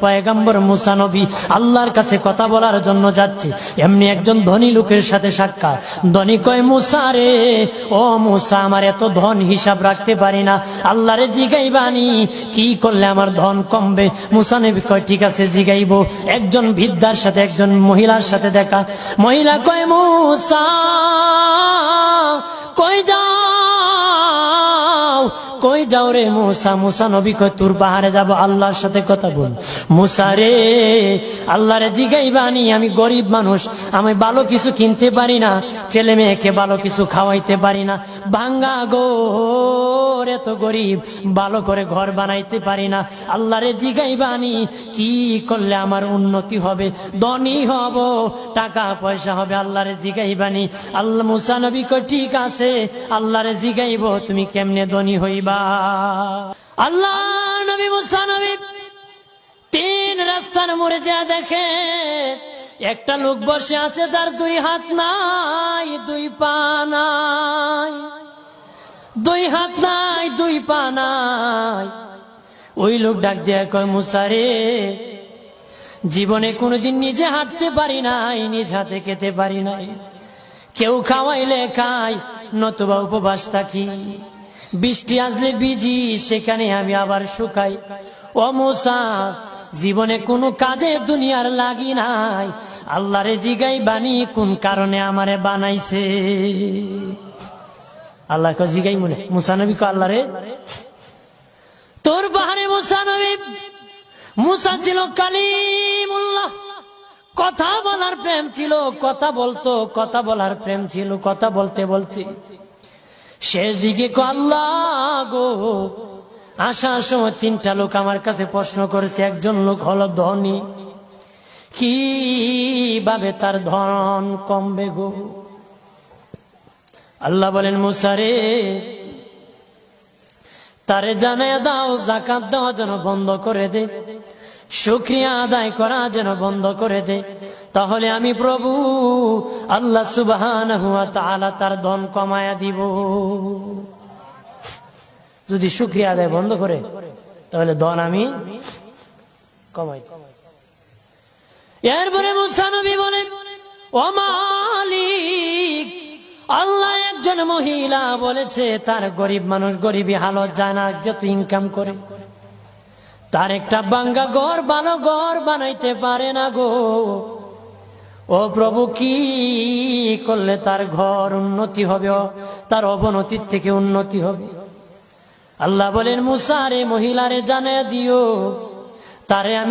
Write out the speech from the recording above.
পয়গম্বর মুসা নবী আল্লাহর কাছে কথা বলার জন্য যাচ্ছে, এমনি একজন ধনী লোকের সাথে সাক্ষাৎ। ধনী কয়, মুসা রে, ও মুসা, আমার এত ধন হিসাব রাখতে পারি না, আল্লাহরে জিগাইবানি কি করলে আমার ধন কমবে? মুসা নবী কয়, ঠিক আছে জিগাইব। একজন বৃদ্ধার সাথে একজন মহিলার সাথে দেখা। মহিলা কয়, মুসা কই যাও, কই যাও রে মুসা? মুসা নবী কয়, তোর পাহাড়ে যাব, আল্লাহর সাথে কথা বল। মুসা রে, আল্লাহরে জিগাইবানি, আমি গরিব মানুষ, আমি ভালো কিছু কিনতে পারি না, ছেলে মেয়েকে ভালো কিছু খাওয়াইতে পারি না, ভাঙ্গা ঘর, এত গরিব, ভালো করে ঘর বানাইতে পারি না, আল্লাহরে জিগাইবানি কি করলে আমার উন্নতি হবে, ধনী হব, টাকা পয়সা হবে, আল্লাহরে জিগাইবানি। আল্লাহ মুসা নবী কয়, ঠিক আছে, আল্লাহরে জিগাইব, তুমি কেমনে ধনী হইবা? আল্লাহ নবী মুসা নবী তিন রাস্তার মোড়ে যা দেখে একটা লোক বসে আছে, তার দুই হাত নাই, দুই পা নাই, দুই হাত নাই, দুই পা নাই। ওই লোক ডাক দিয়া কয়, মুসা রে, জীবনে কোনোদিন নিজে হাঁটতে পারি নাই, নিজ হাতে খেতে পারি নাই, কেউ খাওয়াইলে খাই, নতুবা উপবাস থাকি, বৃষ্টি আসলে ভিজি, সেখানে আমি আবার শুকাই। ও মুসা, জীবনে কোনো কাজে দুনিয়ার লাগি নাই, আল্লাহরে জিগাইবানি কোন কারণে আমারে বানাইছে? আল্লাহ কয়, জিগাই মনে। মুসা নবী কয়, আল্লাহরে তোর পাহাড়ে মুসা নবী, মুসা ছিল কালিমুল্লাহ, কথা বলার প্রেম ছিল, কথা বলতো, কথা বলার প্রেম ছিল। কথা বলতে বলতে শেষ দিকে কয়, আল্লাহ গো, আসার সময় তিনটা লোক আমার কাছে প্রশ্ন করেছে, একজন লোক হলো ধনী, কিভাবে তার ধন কমবে গো? আল্লাহ বলেন, মুসা রে, তারে জানায়া দাও, যাকাত দেওয়া যেন বন্ধ করে দে, শুকরিয়া আদায় করা যেন বন্ধ করে দে, তাহলে আমি প্রভু আল্লাহ সুবহানাহু ওয়া তাআলা তার ধন কমায়া দিব। যদি শুকরিয়া আদায় বন্ধ করে, তাহলে ধন আমি কমাই। এরপরে মুসা নবী বলেন, ও মালিক, আল্লাহ একজন মহিলা বলেছে তার গরিব মানুষ, গরিবী হালত যায় না, যত ইনকাম করে, তার একটা ভাঙ্গা ঘর, ভালো ঘর বানাইতে পারে না গো। ও প্রভু, কি করলে তার ঘর উন্নতি হবে, তার অবনতির থেকে উন্নতি হবে? আল্লাহ বলেন, মুসা রে, মহিলারে জানিয়ে দিও, তারে আমি